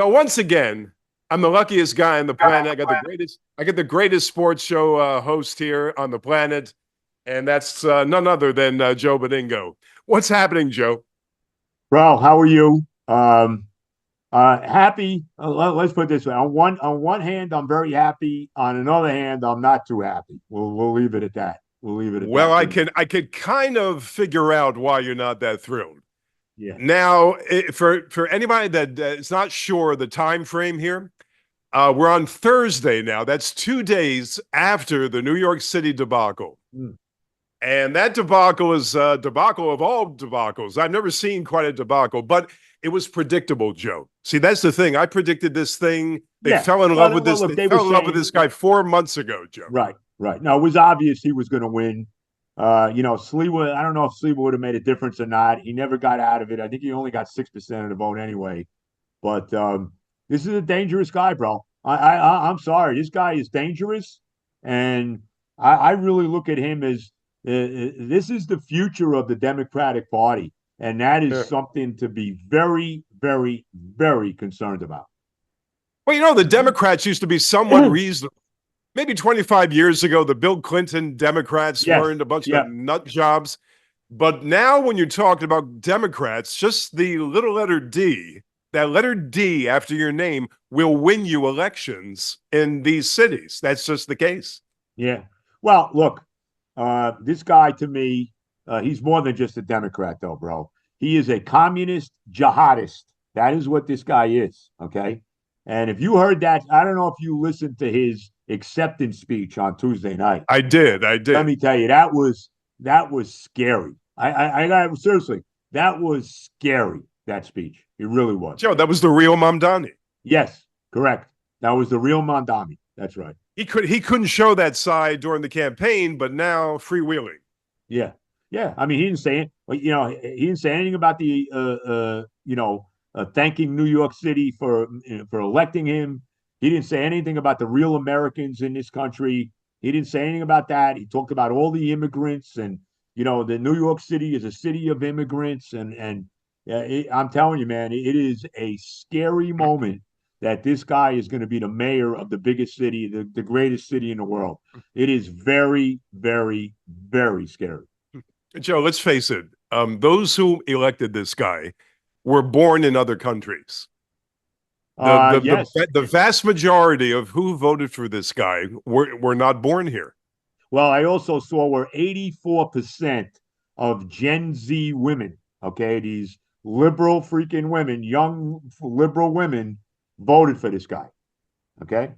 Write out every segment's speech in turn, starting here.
Well, once again, I'm the luckiest guy on the planet. I get the greatest sports show host here on the planet, and that's none other than Joe Benigno. What's happening, Joe? Bro, how are you? Happy. Let's put it this way. On one hand, I'm very happy. On another hand, I'm not too happy. We'll leave it at that. We'll leave it at Well, that I for now. can I could kind of figure out why you're not that thrilled. Yeah. Now, for anybody that is not sure the time frame here, we're on Thursday now. That's 2 days after the New York City debacle. Mm. And that debacle is a debacle of all debacles. I've never seen quite a debacle, but it was predictable, Joe. See, that's the thing. I predicted this thing. They Yeah. fell in love with this. Look, They they were fell in love with saying this guy 4 months ago, Joe. right, right. No, it was obvious he was going to win. Sliwa, I don't know if Sliwa would have made a difference or not. He never got out of it. I think he only got 6% of the vote anyway. But this is a dangerous guy, bro. I'm sorry. This guy is dangerous, and I really look at him as this is the future of the Democratic Party, and that is Yeah. something to be very, very, very concerned about. Well, the Democrats used to be somewhat reasonable. Maybe 25 years ago, the Bill Clinton Democrats Yes, weren't a bunch yeah, of nut jobs. But now, when you're talking about Democrats, just the little letter D, that letter D after your name will win you elections in these cities. That's just the case. yeah. Well, look, this guy to me, he's more than just a Democrat, though, bro. He is a communist jihadist. That is what this guy is. Okay. And if you heard that, I don't know if you listened to his acceptance speech on Tuesday night. I did. I Let did. me tell you, that was scary. I seriously, that was scary. That speech, it really was. Joe, that was the real Mamdani. Yes, correct. That was the real Mamdani. That's right. He couldn't show that side during the campaign, but now freewheeling. Yeah, yeah. I mean, he didn't say it. He didn't say anything about the thanking New York City for electing him. He didn't say anything about the real Americans in this country. He didn't say anything about that. He talked about all the immigrants and the New York City is a city of immigrants and I'm telling you, man, it is a scary moment that this guy is going to be the mayor of the biggest city, the greatest city in the world. It is very, very, very scary. Joe, let's face it. Those who elected this guy were born in other countries. Yes. The vast majority of who voted for this guy were not born here. Well, I also saw where 84% of Gen Z women, okay, these liberal freaking women, young liberal women, voted for this guy. Okay.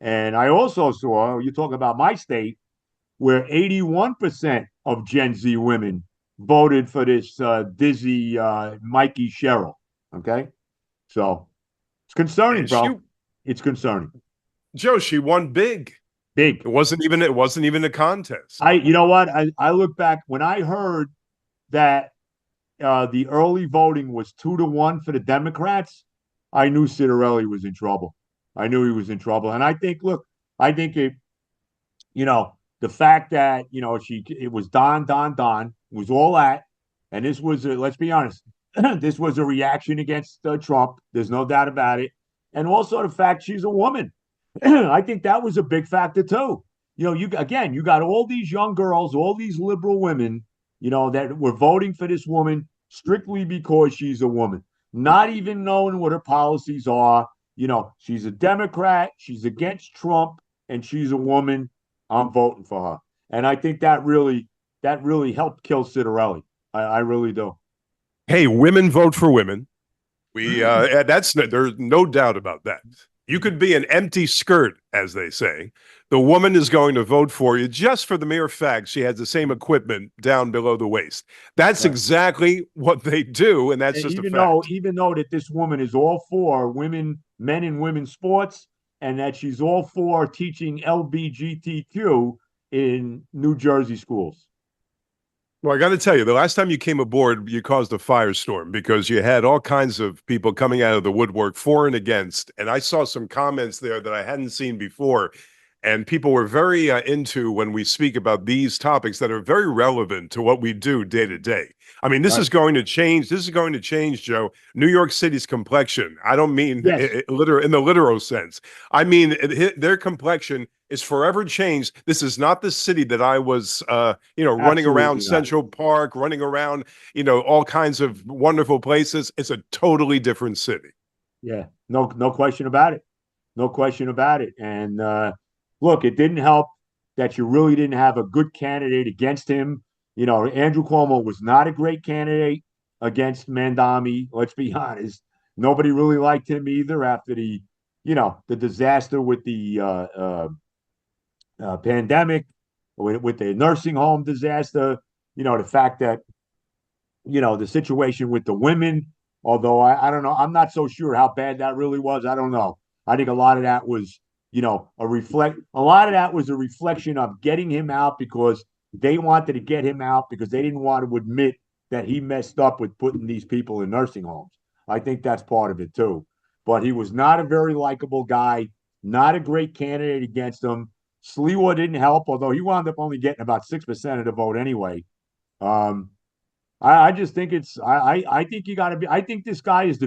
And I also saw, you talk about my state, where 81% of Gen Z women voted for this dizzy Mikey Sherrill. Okay. So it's concerning, And she, bro. It's concerning. Joe, she won big. Big. It wasn't even a contest. You know what? I look back when I heard that the early voting was 2-1 for the Democrats. I knew Citarelli was in trouble. I knew he was in trouble. And I think, look, I think the fact that, it was Don, was all that. And this was, let's be honest, this was a reaction against Trump. There's no doubt about it. And also the fact she's a woman. I think that was a big factor too. You got all these young girls, all these liberal women, that were voting for this woman strictly because she's a woman, not even knowing what her policies are. She's a Democrat, she's against Trump, and she's a woman. I'm voting for her. And I think that really helped kill Citarelli. I really do. Hey, women vote for women. There's no doubt about that. You could be an empty skirt, as they say. The woman is going to vote for you just for the mere fact she has the same equipment down below the waist. That's Right. exactly what they do, and that's And just a even though fact. even though that this woman is all for men and women's sports, and that she's all for teaching LBGTQ in New Jersey schools. Well, I got to tell you, the last time you came aboard, you caused a firestorm because you had all kinds of people coming out of the woodwork for and against. And I saw some comments there that I hadn't seen before. And people were very into when we speak about these topics that are very relevant to what we do day to day. I mean, this Right. is going to change. This is going to change, Joe, New York City's complexion. I don't mean Yes. in the literal sense. I mean, their complexion is forever changed. This is not the city that I was, running around Absolutely not. Central Park, running around, all kinds of wonderful places. It's a totally different city. Yeah. No question about it. No question about it. And look, it didn't help that you really didn't have a good candidate against him. Andrew Cuomo was not a great candidate against Mamdani. Let's be honest. Nobody really liked him either after the disaster with the pandemic, with the nursing home disaster. The fact that the situation with the women. Although I don't know, I'm not so sure how bad that really was. I don't know. I think a lot of that was, a lot of that was a reflection of getting him out because they wanted to get him out because they didn't want to admit that he messed up with putting these people in nursing homes. I think that's part of it too. But he was not a very likable guy, not a great candidate against him. Sliwa didn't help, although he wound up only getting about 6% of the vote anyway. Um, I just think I think you got to be. I think this guy is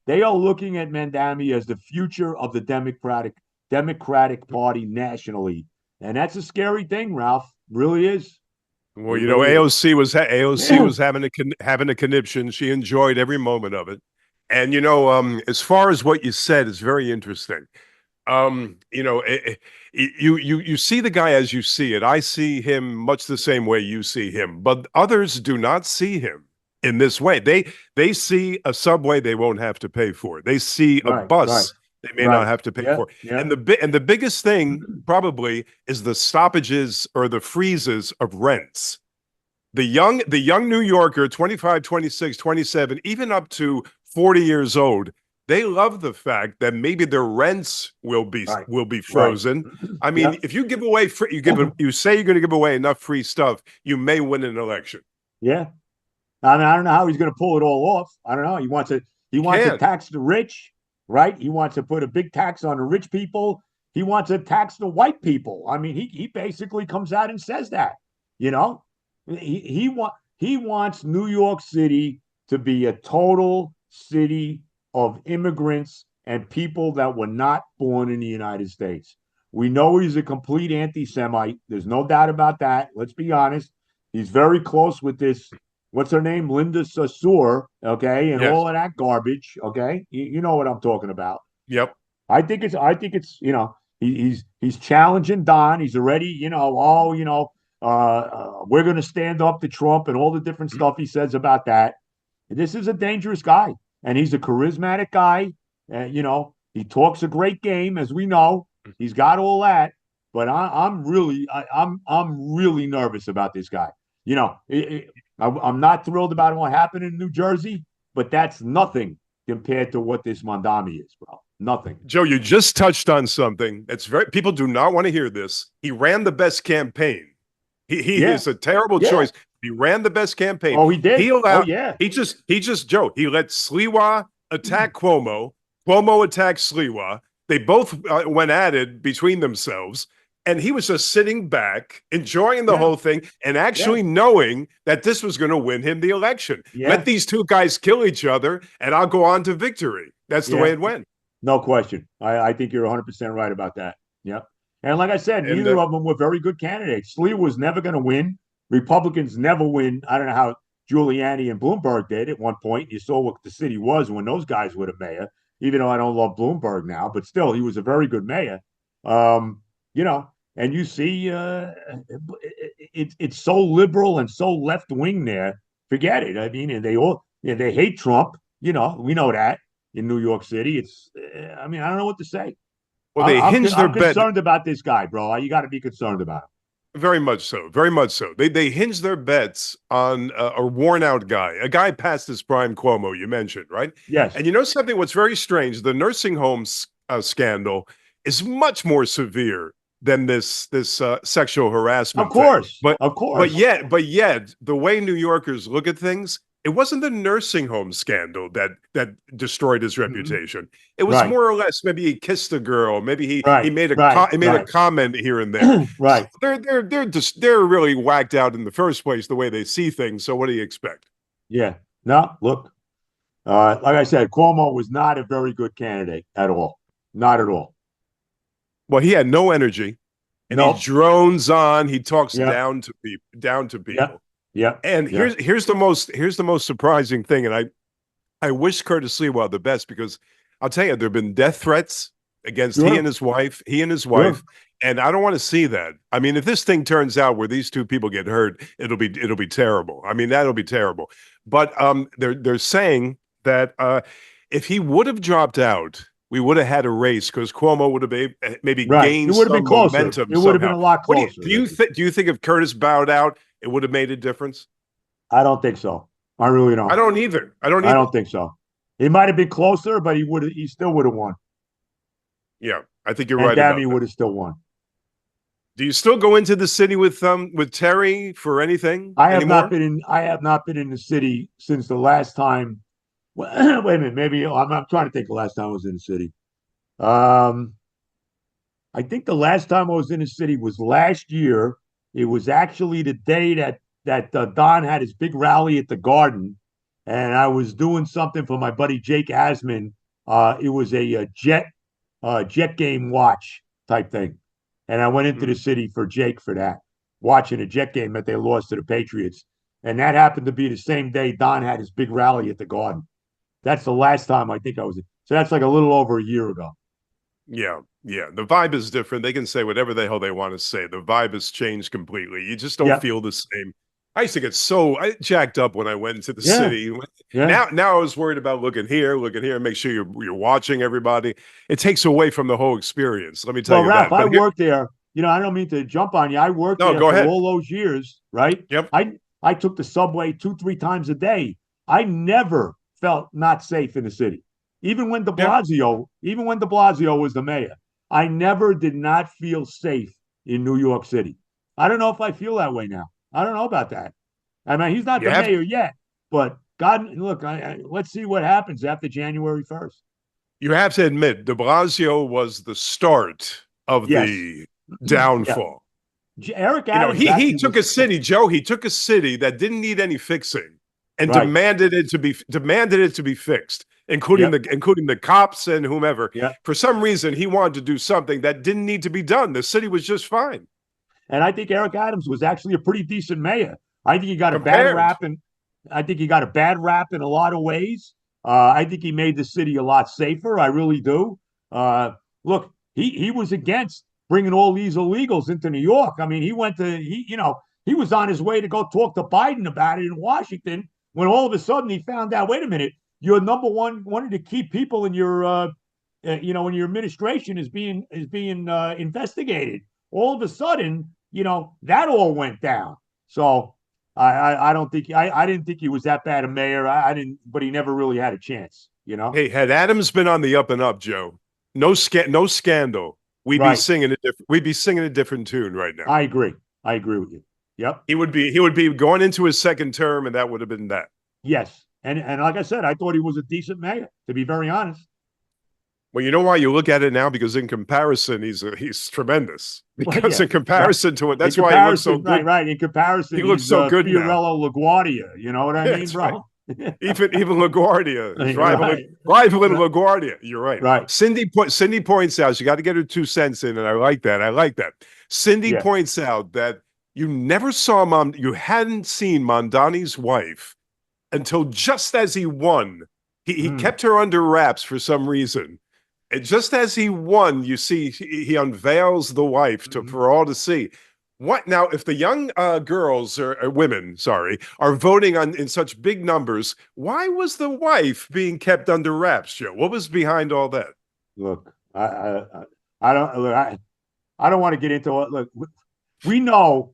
they are looking at Mamdani as the future of the Democratic Party nationally, and that's a scary thing, Ralph. Really is. Well, It really is. AOC was having a conniption. She enjoyed every moment of it. And as far as what you said is very interesting. You see the guy as you see it. I see him much the same way you see him, but others do not see him in this way. They see a subway they won't have to pay for. They see a Right, right, bus they may not right. have to pay Yeah, for. yeah. And the biggest thing probably is the stoppages or the freezes of rents. The young New Yorker, 25, 26, 27, even up to 40 years old, they love the fact that maybe their rents will be Right, will be right. frozen. I mean, Yep. if you give away free, you say you're going to give away enough free stuff, you may win an election. Yeah. I mean, I don't know how he's going to pull it all off. I don't know. He You wants to can't. tax the rich, right? He wants to put a big tax on the rich people. He wants to tax the white people. I mean, he basically comes out and says that. You know, he wants New York City to be a total city of immigrants and people that were not born in the United States. We know he's a complete anti-Semite. There's no doubt about that. Let's be honest. He's very close with this what's her name? Linda Saussure, okay, and Yes. all of that garbage, okay. You know what I'm talking about. Yep. I think it's he's challenging Don. He's already we're going to stand up to Trump and all the different stuff he says about that. This is a dangerous guy, and he's a charismatic guy. He talks a great game, as we know. He's got all that, but I'm really nervous about this guy. I'm not thrilled about what happened in New Jersey, but that's nothing compared to what this Mamdani is, bro. Nothing. Joe, you just touched on something that's very people do not want to hear this. He ran the best campaign. He Yeah, is a terrible yeah. choice. He ran the best campaign. Oh, he He did. Oh, allowed yeah. he just Joe, he let Sliwa attack Cuomo. Cuomo attacked Sliwa. They both went at it between themselves. And he was just sitting back, enjoying the Yeah, whole thing, and yeah, actually knowing that this was going to win him the election. Let yeah, these two guys kill each other, and I'll go on to victory. That's the way yeah. it went. No question. I think you're 100% right about that. Yep. And like I said, And neither of them were very good candidates. Slee was never going to win. Republicans never win. I don't know how Giuliani and Bloomberg did at one point. You saw what the city was when those guys were the mayor, even though I don't love Bloomberg now, but still, he was a very good mayor. Um, and you see it's so liberal and so left wing there. Forget it. I mean, and they hate Trump. We know that in New York City. I mean, I don't know what to say. well, they hinged their I'm bet. concerned about this guy, bro. You got to be concerned about him. Very much so. Very much so. They hinge their bets on a worn out guy, a guy past his prime, Cuomo. You mentioned, right? Yes, And you know something? What's very strange? The nursing homes scandal is much more severe than this sexual of harassment thing. course, But of but course. yet but yet the way New Yorkers look at things, it wasn't the nursing home scandal that destroyed his Mhm. reputation. It was Right, more or less maybe he kissed a girl, maybe he right, made right, he made a right, comment here and there. So right. they're really whacked out in the first place the way they see things. So what do you expect? Yeah. No, look, like I said, Cuomo was not a very good candidate at all. Not at all. Well, he had no energy, and he Nope. drones on. He talks Yep. down to Yep. people. Yep. And Yep. here's the most surprising thing, and I wish Curtis Lewa the best because I'll tell you, there have been death threats against Sure. he and his Sure. wife, and I don't want to see that. I mean, if this thing turns out where these two people get hurt, it'll be terrible. I mean, that'll be terrible. But they're saying that if he would have dropped out, we would have had a race because Cuomo would have maybe Right. It gained would have been some closer. momentum It would have been somehow. a lot What closer, Ricky. do you think if Curtis bowed out, it would have made a difference? I don't think so. I really I don't. don't either. I don't I either. don't think so. It might have been closer, but he still would have won. Yeah, I think you're And right Dammy about that. would have still won. Do you still go into the city with Terry for anything anymore? I have not been in the city since the last time. Wait a minute, maybe I'm trying to think the last time I was in the city. Um, I think the last time I was in the city was last year. It was actually the day that Don had his big rally at the Garden, and I was doing something for my buddy Jake Asman. It was a jet game watch type thing, and I went into the Mm, city for Jake for that, watching a jet game that they lost to the Patriots, and that happened to be the same day Don had his big rally at the Garden. That's the last time I think I was in. So that's like a little over a year ago. yeah, yeah. The vibe is different. They can say whatever the hell they want to say. The vibe has changed completely. You just don't Yeah, feel the same. I used to get so jacked up when I went into the yeah, city. yeah. Now I was worried about looking here, make sure you're watching everybody. It takes away from the whole experience. Let me tell Well, you Ralph, that. I But here, worked there. I don't mean to jump on you. I worked no, there go for ahead. all those years, right? Yep. I took the subway two, three times a day. I never felt not safe in the city. Yeah. Even when de Blasio was the mayor, I never did not feel safe in New York City. I don't know if I feel that way now. I don't know about that. I mean, he's not You the have mayor yet, but God, look, let's see what happens after January 1st. you have to admit, De Blasio was the start of Yes. the Yeah. downfall. Eric You know, Adams he actually took was a city, Joe. He took a city that didn't need any fixing and right. demanded it to be fixed, Yep. including the cops and whomever. Yep. For some reason, he wanted to do something that didn't need to be done. The city was just fine And I think Eric Adams was actually a pretty decent mayor. I think he got a bad compared. rap, and I think he got a bad rap in a lot of ways. I think he made the city a lot safer. I really do. Look, he was against bringing all these illegals into New York. I mean, he was on his way to go talk to Biden about it in Washington when all of a sudden he found out, wait a minute, your number one wanted to keep people in your in your administration is being investigated. All of a sudden, that all went down. So I don't think I didn't think he was that bad a mayor. I didn't, but he never really had a chance. Hey, had Adams been on the up and up, Joe, no scandal, Right. we'd be singing a different tune right now. I agree. I agree with you. Yep. He would be going into his second term, and that would have been that. Yes. And like I said, I thought he was a decent mayor. To be very honest. Well, you know why you look at it now? Because in comparison, he's tremendous. Well, Because yeah. in Right. comparison to it, In that's why he looks so comparison, right, good. right. In He comparison, looks he's so good now. Fiorello LaGuardia. You know what I mean, That's right. bro? Even LaGuardia is Right. rivaling LaGuardia. You're right. Right. Cindy points out, she got to get her 2 cents in, and I like that. I like that. Cindy Yeah. points out that you hadn't seen Mamdani's wife until just as he won. He Mm. kept her under wraps for some reason. And just as he won, you see, he unveils the wife Mm-hmm. for all to see. What now? If the young girls or women, sorry, are voting in such big numbers, why was the wife being kept under wraps, Joe? What was behind all that? Look, I don't look, I don't want to get into it. Look, we know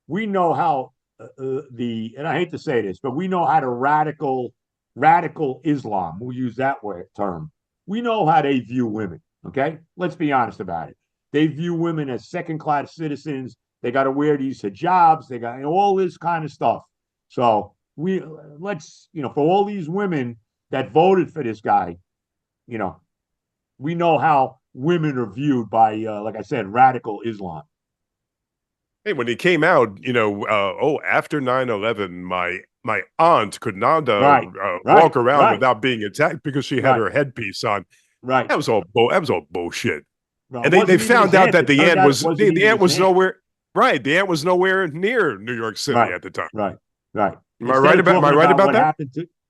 we know how and I hate to say this, but we know how to radical Islam. We'll use that term. We know how they view women. Okay, let's be honest about it. They view women as second class citizens. They got to wear these hijabs. They got all this kind of stuff. So we let's, for all these women that voted for this guy, you know, we know how women are viewed by, like I said, radical Islam. Hey, when he came out, after 9/11, my aunt could not Right, right, walk around right, without being attacked because she had right, her headpiece on. right. That was all bullshit. Well, it And they wasn't even his found out aunt. that It turned out it wasn't the even ant his was aunt. nowhere. Right, the ant was nowhere near New York City Right, at the time. right, right. Am I right about that?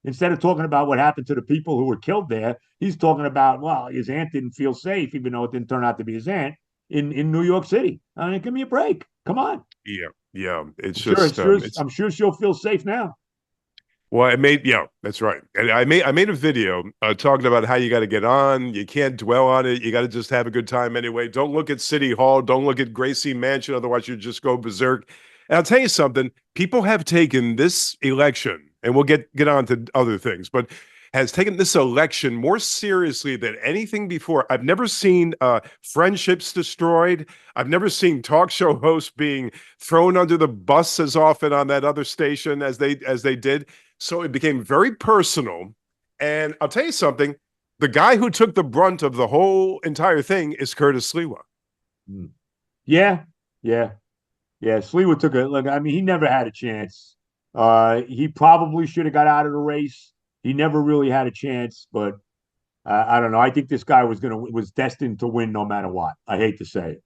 Instead of talking about what happened to the people who were killed there, he's talking about, well, his aunt didn't feel safe, even though it didn't turn out to be his aunt in New York City. I mean, give me a break. Come on. Yeah, yeah. It's I'm sure, just sure, it's I'm sure she'll feel safe now. well, yeah, that's right. And I made a video talking about how you got to get on. You can't dwell on it. You got to just have a good time anyway. Don't look at City Hall. Don't look at Gracie Mansion. Otherwise, you just go berserk. And I'll tell you something. People have taken this election, and we'll get on to other things, but has taken this election more seriously than anything before. I've never seen friendships destroyed. I've never seen talk show hosts being thrown under the bus as often on that other station as they did. So it became very personal. And I'll tell you something, the guy who took the brunt of the whole entire thing is Curtis Sliwa. Hmm. Yeah, yeah, yeah. Sliwa took a look. I mean, he never had a chance. He probably should have got out of the race. He never really had a chance, but I don't know. I think this guy was destined to win no matter what. I hate to say it.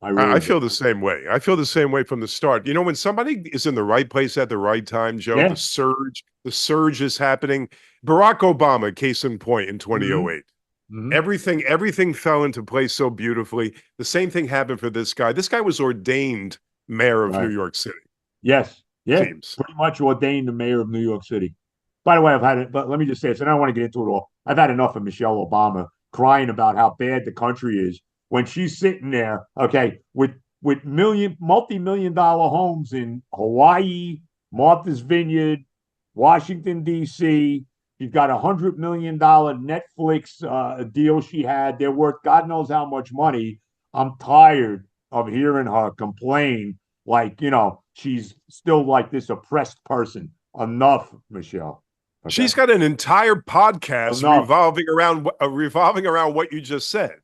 I I really do. feel the same way. I feel the same way from the start. You know, when somebody is in the right place at the right time, Joe, Yeah. the surge is happening. Barack Obama, case in point, in Hmm. 2008. Hmm. Everything fell into place so beautifully. The same thing happened for this guy. This guy was ordained mayor of New Right. York City. Yes. Yeah. Seems. Pretty much ordained the mayor of New York City. By the way, I've had it, but let me just say this, and I don't want to get into it all. I've had enough of Michelle Obama crying about how bad the country is when she's sitting there, okay, with multi-million dollar homes in Hawaii, Martha's Vineyard, Washington, D.C. She's got $100 million Netflix deal she had. They're worth God knows how much money. I'm tired of hearing her complain like, she's still like this oppressed person. Enough, Michelle. Okay. She's got an entire podcast Enough. revolving around what you just said.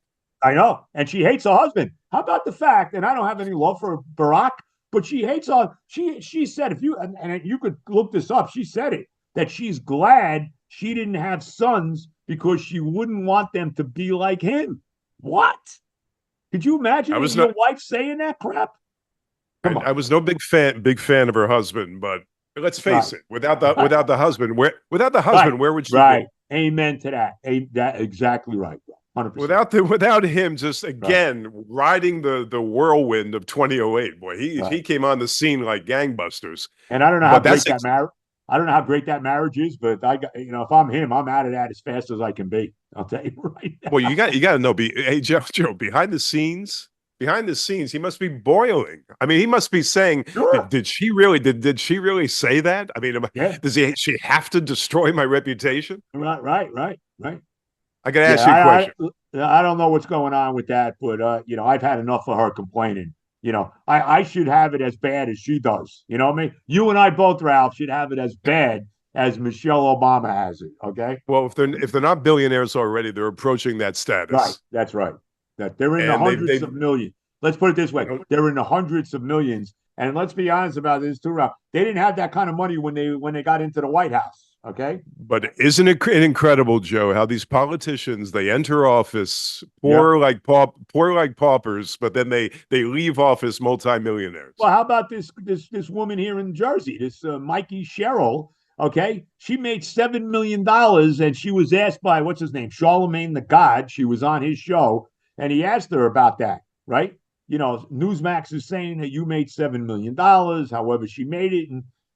I know. And she hates her husband. How about the fact, and I don't have any love for Barack, but she hates her. She said, if you, and you could look this up, she said it, that she's glad she didn't have sons because she wouldn't want them to be like him. What? Could you I imagine was your not wife saying that crap? Come on. I was no big fan of her husband, but let's Right. face it, without the husband, Right. where would she be? Right. Amen to that. That exactly right. 100%. Without him just Right. again riding the whirlwind of 2008. Boy, Right. he came on the scene like gangbusters. And I don't know how But great that marriage. I don't know how great that marriage is, but I got, if I'm him, I'm out of that as fast as I can be. I'll tell you right well, now. you got to know. Hey, Joe, behind the scenes, he must be boiling. I mean, he must be saying, Sure. did she really say that? I mean, Yeah. she have to destroy my reputation? Right. Right. Right. Right. I got to Yeah. ask you a question. I don't know what's going on with that, but I've had enough of her complaining. I should have it as bad as she does. You know what I mean? You and I both, Ralph, should have it as bad as Michelle Obama has it. Okay. Well, if they're not billionaires already, they're approaching that Right. status, That's right. That they're in the and hundreds they of millions. Let's put it this way: you know, they're in the hundreds of millions. And let's be honest about this too, Ralph. They didn't have that kind of money when they got into the White House. Okay. but isn't it incredible, Joe, how these politicians they enter office Yep. poor like paupers, but then they leave office multimillionaires. Well, how about this woman here in Jersey, this Mikey Sherrill? Okay, she made $7 million, and she was asked by what's his name, Charlemagne the God. She was on his show, and he asked her about that. Right? Newsmax is saying that you made $7 million. However, she made it,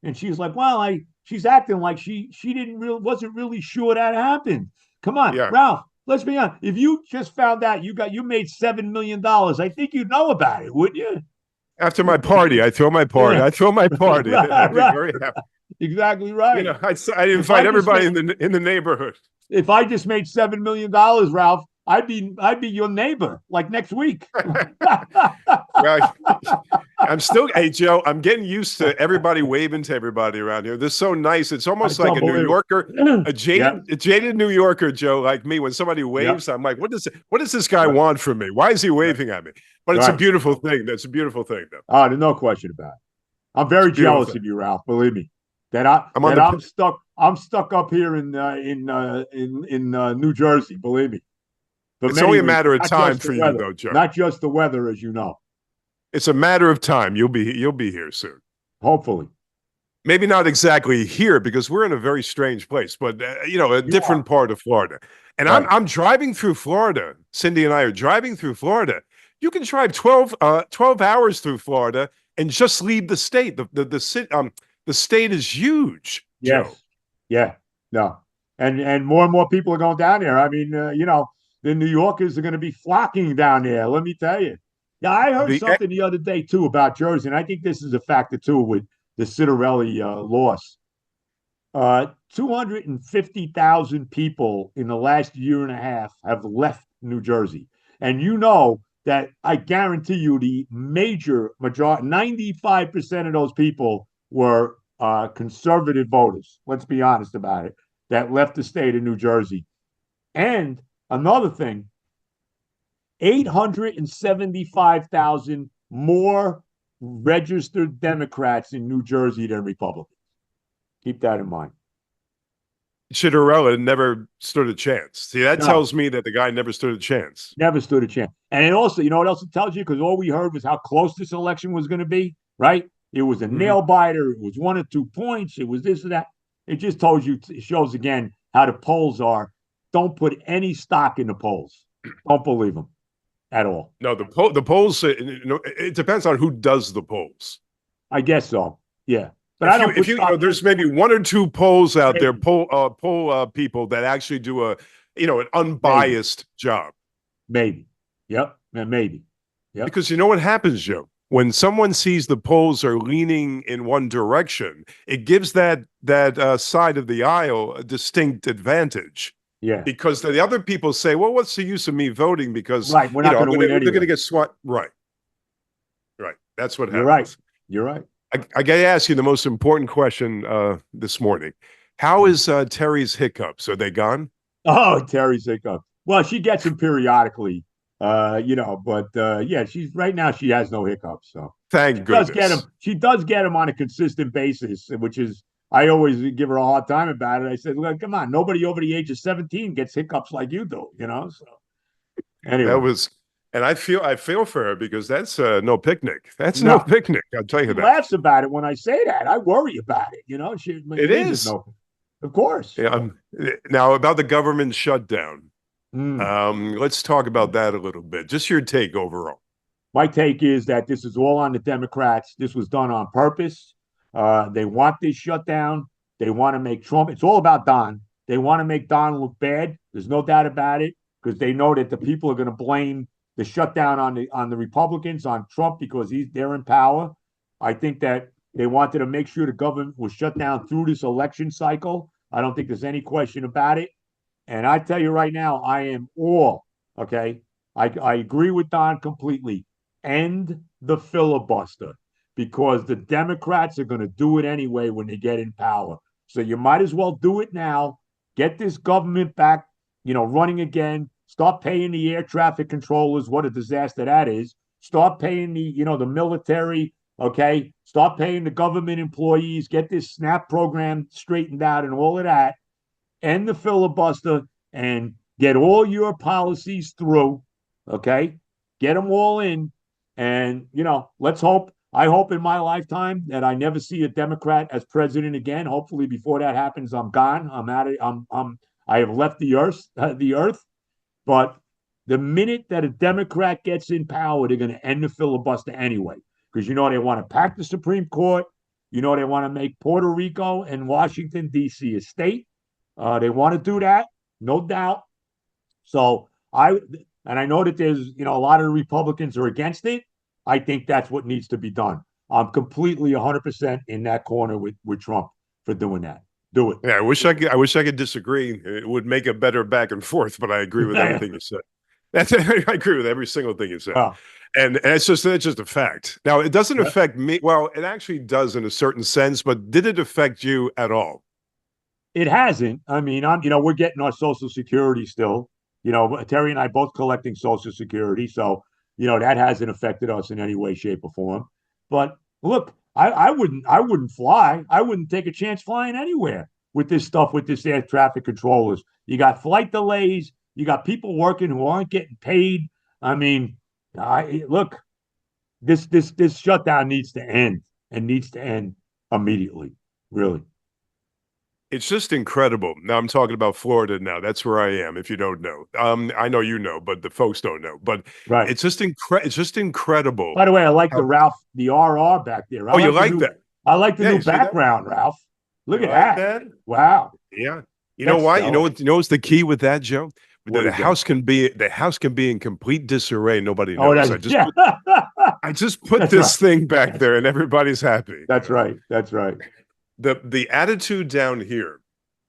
and she's like, well, she's acting like she wasn't really sure that happened. Come on, Yeah. Ralph. Let's be honest. If you just found out you made $7 million, I think you'd know about it, wouldn't you? After my party, I throw my party. Yeah. I throw my party. Right, I'd be right. very happy. Exactly right. I'd If I invite just everybody made in the neighborhood. if I just made $7 million, Ralph, I'd be your neighbor like next week. Well, I'm still, hey, Joe, I'm getting used to everybody waving to everybody around here. This is so nice. It's almost It's like a New unbelievable. Yorker, Yep. a jaded New Yorker, Joe, like me. When somebody Yep. waves, I'm like, what does this guy Right. want from me? Why is he Right. waving at me? But it's a Right. beautiful thing. That's a beautiful thing, though. Oh, there's no question about it. I'm It's a very beautiful jealous thing. of you, Ralph. Believe me. I'm on That the, I'm stuck up here in New Jersey. Believe me, for it's many only a reasons, matter of time for you, though, Joe. not just the weather, as you know. It's a matter of time. You'll be here soon. Hopefully, Maybe not exactly here because we're in a very strange place, but a you are different part of Florida. And right. I'm driving through Florida. Cindy and I are driving through Florida. You can drive 12 hours through Florida and just leave the state. The state is huge, Joe. Yes, yeah, no, and more people are going down there. I mean, the New Yorkers are going to be flocking down there. Let me tell you. Yeah, I heard The something the other day too about Jersey, and I think this is a factor too with the Citarelli loss. 250,000 people in the last year and a half have left New Jersey. And you know that I guarantee you the major majority, 95% of those people were conservative voters. Let's be honest about it, that left the state of New Jersey. And another thing, 875,000 more registered Democrats in New Jersey than Republicans. Keep that in mind. Chitterella never stood a chance. See, that No, tells me that the guy never stood a chance. never stood a chance. And it also, you know what else it tells you? Because all we heard was how close this election was going to be, right? It was a Mhm. nail biter. It was 1 or 2 points. It was this or that. It just told you, it shows again how the polls are. Don't put any stock in the polls. Don't believe them at all. No, the polls. It depends on who does the polls. I guess so. Yeah. But I don't If put you stock there's maybe one or two polls out there, maybe, poll people that actually do an maybe, unbiased job. maybe. Yep. Maybe. Yep. Because you know what happens, Joe? When someone sees the polls are leaning in one direction, it gives that side of the aisle a distinct advantage. Yeah. Because the other people say, "Well, what's the use of me voting?" Because Right. We're not going to win they're anyway. gonna get swat. Right, right. That's what You're right. happens. You're right. I got to ask you the most important question this morning. How is Terry's hiccups? Are they gone? Oh, Terry's hiccup. Well, she gets them periodically, but yeah, she's right now she has no hiccups. So she Thank does get them. goodness. She does get them on a consistent basis, which is I always give her a hard time about it. I said, "Look, come on, nobody over the age of 17 gets hiccups like you do." So That anyway, was, and I feel for her because that's no picnic. That's no no, picnic. I'll tell she you that. laughs about it when I say that. I worry about it. She It leaves it is. no, of course. Yeah, now about the government shutdown. Mm. Let's talk about that a little bit. Just your take overall. My take is that this is all on the Democrats. This was done on purpose. They want this shutdown. They want to make Trump. It's all about Don. They want to make Don look bad. There's no doubt about it because they know that the people are going to blame the shutdown on the Republicans, on Trump because they're in power. I think that they wanted to make sure the government was shut down through this election cycle. I don't think there's any question about it. And I tell you right now, I am all okay. I agree with Don completely. End the filibuster because the Democrats are going to do it anyway when they get in power. So you might as well do it now. Get this government back, running again. Start paying the air traffic controllers. What a disaster that is. Start paying the military. Okay. Start paying the government employees. Get this SNAP program straightened out and all of that. End the filibuster and get all your policies through. Okay. Get them all in. And, let's hope. I hope in my lifetime that I never see a Democrat as president again. Hopefully, before that happens, I'm gone. I'm out of. I have left the earth. The earth. But the minute that a Democrat gets in power, they're going to end the filibuster anyway, because they want to pack the Supreme Court. They want to make Puerto Rico and Washington D.C. a state. They want to do that, no doubt. So I know that there's a lot of the Republicans are against it. I think that's what needs to be done. I'm completely 100% in that corner with Trump for doing that. Do Yeah, I wish I could disagree. It would make a better back and forth, but I agree with it. everything you said. That's I agree with every single thing you said. Well, And that's just a fact. Now, it doesn't yeah. affect me. Well, it actually does in a certain sense, but did it affect you at all? It hasn't. I mean, we're getting our Social Security still. Terry and I both collecting Social Security, so that hasn't affected us in any way, shape, or form. But look, I wouldn't fly. I wouldn't take a chance flying anywhere with this stuff with this air traffic controllers. You got flight delays. You got people working who aren't getting paid. I mean, look, this shutdown needs to end and needs to end immediately. Really. It's just incredible. Now I'm talking about Florida now. That's where I am, if you don't know. I know you know, but the folks don't know. But Right. it's just incredible. By the way, I like How, the Ralph, the RR back there. oh, you like that? I like the Yeah, new you see that? background, Ralph. Look You at like that. that? Wow. Yeah. You know That's why? stellar. You know what's the key with that, Joe? What The is that? house can be in complete disarray. Nobody Oh, knows. that's yeah. I just put That's right. this thing back there, and everybody's happy. That's right. That's right. The attitude down here.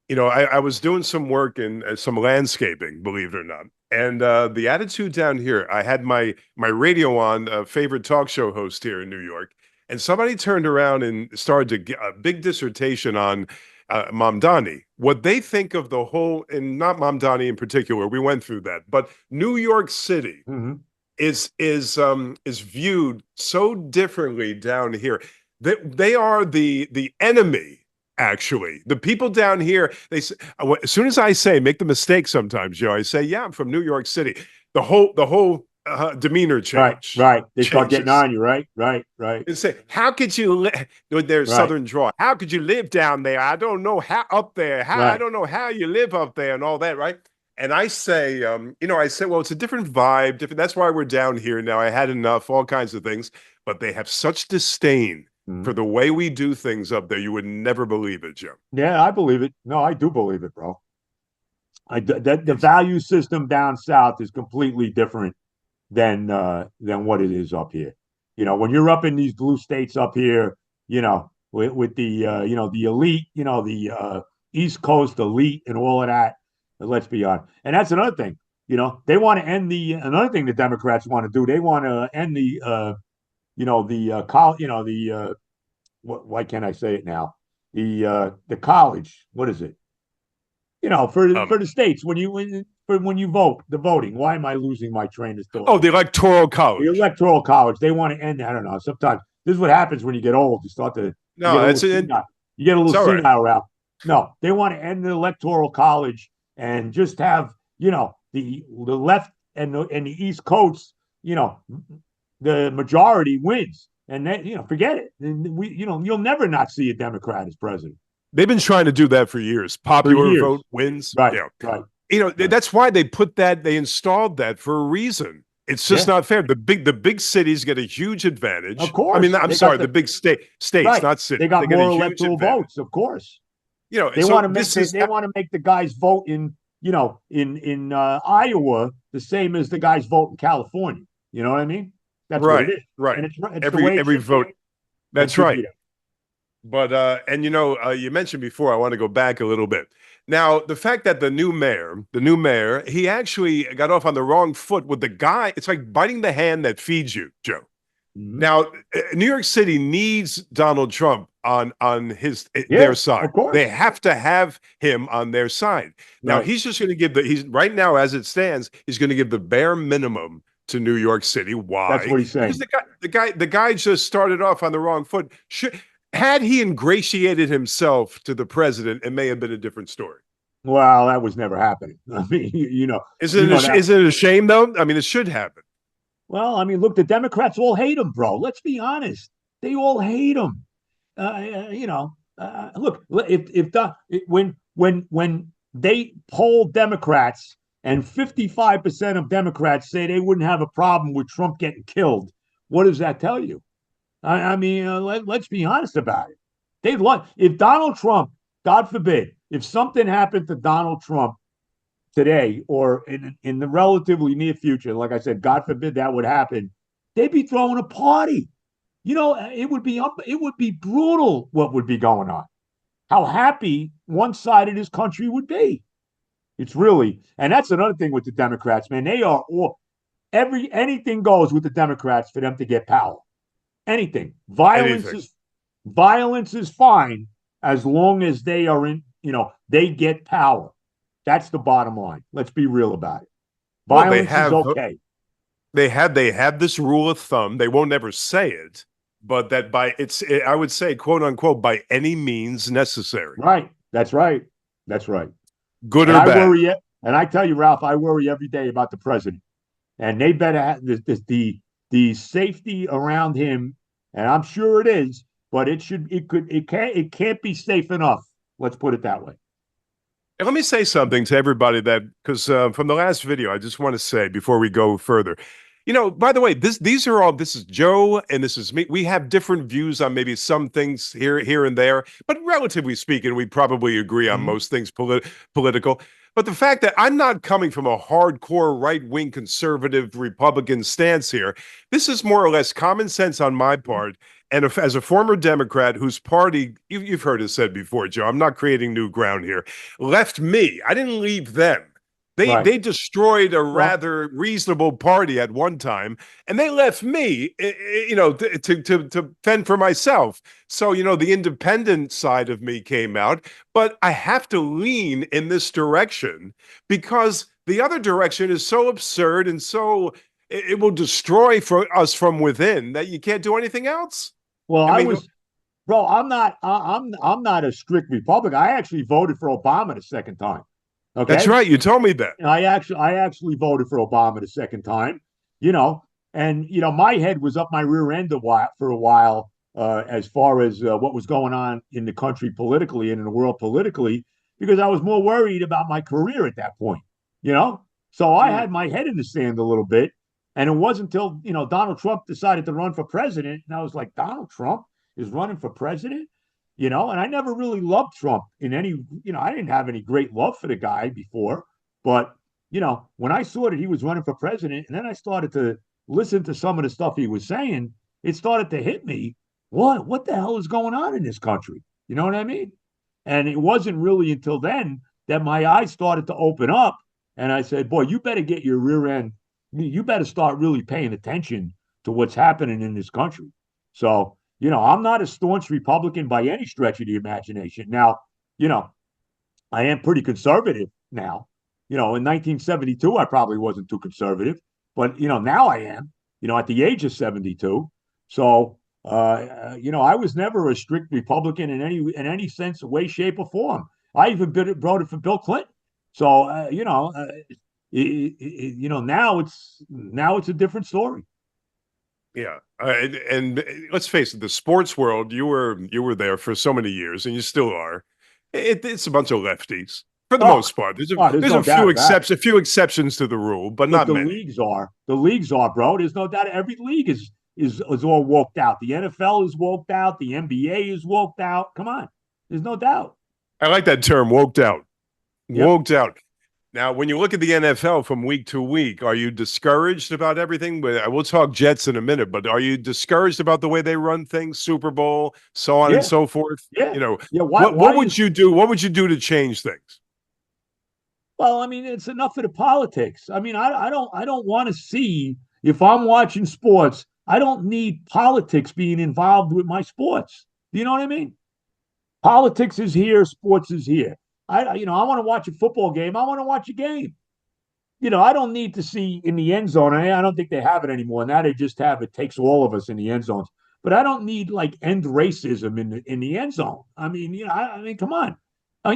I was doing some work in some landscaping, believe it or not. And the attitude down here, I had my radio on, favorite talk show host here in New York, and somebody turned around and started to get a big dissertation on Mamdani, what they think of the whole, and not Mamdani in particular. We went through that, but New York City Mm-hmm. is viewed so differently down here. They are the enemy. Actually, the people down here, as soon as I say make the mistake sometimes, Joe, I say, yeah, I'm from New York City. The whole demeanor Right. Right. They start getting changes. on you. Right. Right. Right. And say, how could you with their Right. southern draw? How could you live down there? I don't know how up there. I Right. don't know how you live up there and all that, right? And I say, I say, well, it's a different vibe. Different. That's why we're down here now. I had enough, all kinds of things, but they have such disdain Mm-hmm. for the way we do things up there. You would never believe it, Joe. Yeah, I believe it. No, I do believe it, bro. The It's value system down south is completely different than what it is up here. When you're up in these blue states up here, with the the elite, the East Coast elite and all of that. Let's be honest, and that's another thing. They want to end another thing the Democrats want to do. They want to end the why can't I say it now? The college. What is it? For um, the states when you vote, the voting. Why am I losing my train of thought? the Electoral The College. electoral college. They want to end. I don't know. Sometimes this is what happens when you get old. You No, get a little that's it. senile. You get a little It's all right. senile around. No, they want to end the electoral college and just have the left and the East Coast. The majority wins, and then forget it. And you'll never not see a Democrat as president They've been trying to do that for years. for Popular vote years. wins. Right, Yeah. right, right. That's why they installed that for a reason. It's just Yeah, not fair. The big cities get a huge of advantage. I mean, course. I'm They got sorry, the big states, right. not They cities. got They get a more huge electoral advantage. votes, of course. And They so want to make this is the guys vote in Iowa the same as the guys vote in California. You know what I mean? That's what it right, is, right. and it's the way it Every should be. vote. It That's should right. be. But and you mentioned before, I want to go back a little bit. Now, the fact that the new mayor, he actually got off on the wrong foot with the guy. It's like biting the hand that feeds you, Joe. Mm-hmm. Now, New York City needs Donald Trump on Yeah, their side. of course. They have to have him on their side. Now, Right. he's just going to give he's right now as it stands, he's going to give the bare minimum to New York City. That's Why? what he's Because saying. the guy just started off on the wrong foot. Had he ingratiated himself to the president, it may have been a different story. Well, that was never happening. I mean, that. Isn't it a shame though? I mean, it should happen. Well, I mean, look, the Democrats all hate him, bro. Let's be honest. They all hate him. Look, if the when they poll Democrats and 55% of Democrats say they wouldn't have a problem with Trump getting killed, what does that tell you? I mean, let's be honest about it. They'd love if Donald Trump, God forbid, if something happened to Donald Trump today or in the relatively near future, like I said, God forbid that would happen, they'd be throwing a party. It would be brutal what would be going on. How happy one side of this country would be. It's really, and that's another thing with the Democrats, man. They are all anything goes with the Democrats for them to get power. Anything. Anything. Violence is fine as long as they are in, they get power. That's the bottom line. Let's be real about it. Well, Violence is okay. they had this rule of thumb. They won't never say it, but that I would say, quote unquote, by any means necessary, Right. That's right. That's right. good And or I bad. worry it. And I tell you, Ralph, I worry every day about the president. And they better have the safety around him. And I'm sure it is, but it can't be safe enough. Let's put it that way. And let me say something to everybody that, because from the last video, I just want to say before we go further, by the way, this is Joe and this is me. We have different views on maybe some things here and there, but relatively speaking, we probably agree on Mm-hmm. most things political. But the fact that I'm not coming from a hardcore right-wing conservative Republican stance here, this is more or less common sense on my part. And as a former Democrat whose party, you've heard it said before, Joe, I'm not creating new ground here, left me. I didn't leave them. Right. They destroyed a Well, rather reasonable party at one time, and they left me, to fend for myself. So the independent side of me came out, but I have to lean in this direction because the other direction is so absurd and so it will destroy for us from within that you can't do anything else. well, I I mean, was, bro. I'm not a strict Republican. I actually voted for Obama the second time. that's Okay. right. You told me that. I actually voted for Obama the second time, you know, and my head was up my rear end for a while, as far as what was going on in the country politically and in the world politically, because I was more worried about my career at that point, you know. So I Mm. had my head in the sand a little bit, and it wasn't until Donald Trump decided to run for president, and I was like, Donald Trump is running for president, and I never really loved Trump in any, I didn't have any great love for the guy before, but when I saw that he was running for president, and then I started to listen to some of the stuff he was saying, it started to hit me. What the hell is going on in this country? You know what I mean? And it wasn't really until then that my eyes started to open up, and I said, "Boy, you better get your rear end. You better start really paying attention to what's happening in this country." So, I'm not a staunch Republican by any stretch of the imagination. Now, you know, I am pretty conservative now. In 1972, I probably wasn't too conservative, but now I am. At the age of 72. So, I was never a strict Republican in any sense, way, shape, or form. I even voted for Bill Clinton. So, now it's a different story. Yeah, and let's face it, the sports world, you were there for so many years, and you still are. It's a bunch of lefties for the Oh, most part. there's There's no doubt of that. a few exceptions to the rule, but But not the many. leagues are, bro. There's no doubt. Every league is all woked out. The NFL is woked out. The NBA is woked out. Come on, there's no doubt. I like that term, woked out. Yep. Woked out. Now, when you look at the NFL from week to week, are you discouraged about everything? We'll talk Jets in a minute, but are you discouraged about the way they run things, Super Bowl, so on and Yeah. so forth? Yeah. Yeah. Why? What Why would is you do? What would you do to change things? Well, I mean, it's enough of the politics. I mean, I don't want to see if I'm watching sports. I don't need politics being involved with my sports. Do you know what I mean? Politics is here. Sports is here. I want to watch a football game. I want to watch a game. I don't need to see in the end zone. I don't think they have it anymore. Now they just have it takes all of us in the end zones. But I don't need like end racism in the end zone. I mean, I mean, come on.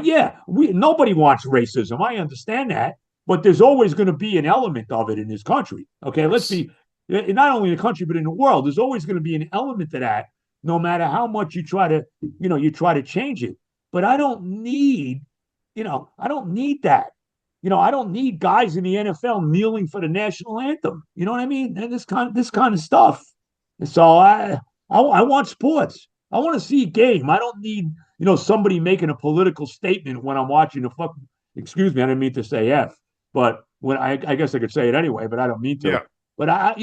Yeah, nobody wants racism. I understand that, but there's always going to be an element of it in this country. Okay, let's Yes. be not only in the country but in the world. There's always going to be an element to that, no matter how much you try to change it. But I don't need that. I don't need guys in the NFL kneeling for the national anthem. You know what I mean? And this kind of stuff. So I want sports. I want to see a game. I don't need somebody making a political statement when I'm watching the fuck. Excuse me, I didn't mean to say f, but when I guess I could say it anyway, but I don't mean to. Yeah. But I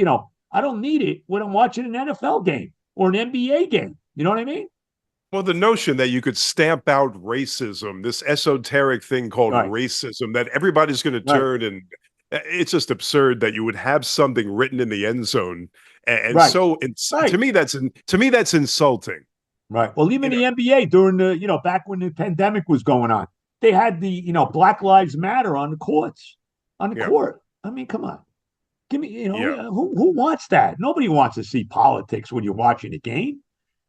don't need it when I'm watching an NFL game or an NBA game. You know what I mean? Well, the notion that you could stamp out racism, this esoteric thing called Right, racism, that everybody's going to right, turn, and it's just absurd that you would have something written in the end zone, and right, so to right, me that's insulting. right. Well, even You know, the NBA during the, back when the pandemic was going on, they had the, Black Lives Matter on the courts, on the yeah, court. I mean, come on. Give me, yeah. who wants that? Nobody wants to see politics when you're watching a game.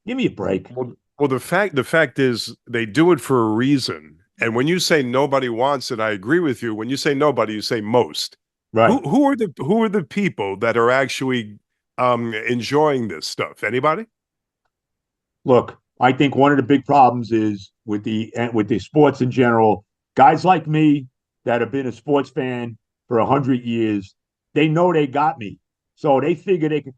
Give me a break. Well, the fact is they do it for a reason. And when you say nobody wants it, I agree with you. When you say nobody, you say most. Right. Who are the people that are actually enjoying this stuff? Anybody? Look, I think one of the big problems is with the sports in general. Guys like me that have been a sports fan for 100 years, they know they got me, so they figure they can,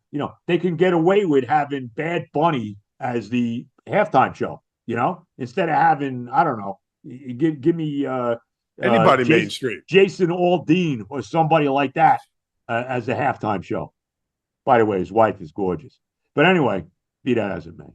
they can get away with having Bad Bunny as the halftime show. Instead of having, I don't know, give me Anybody Jason mainstream? Jason Aldean or somebody like that as a halftime show. By the way, his wife is gorgeous. But anyway, be that as it may.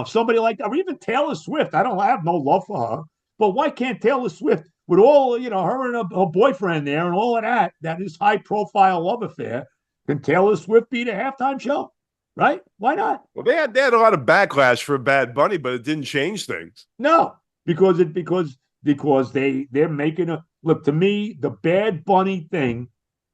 Somebody like that, or even Taylor Swift. I have no love for her, but why can't Taylor Swift, with all, her and her boyfriend there and all of that is high profile love affair, can Taylor Swift be the halftime show? Right? Why not? Well, they had a lot of backlash for Bad Bunny, but it didn't change things. No, because they're making a look. To me, the Bad Bunny thing,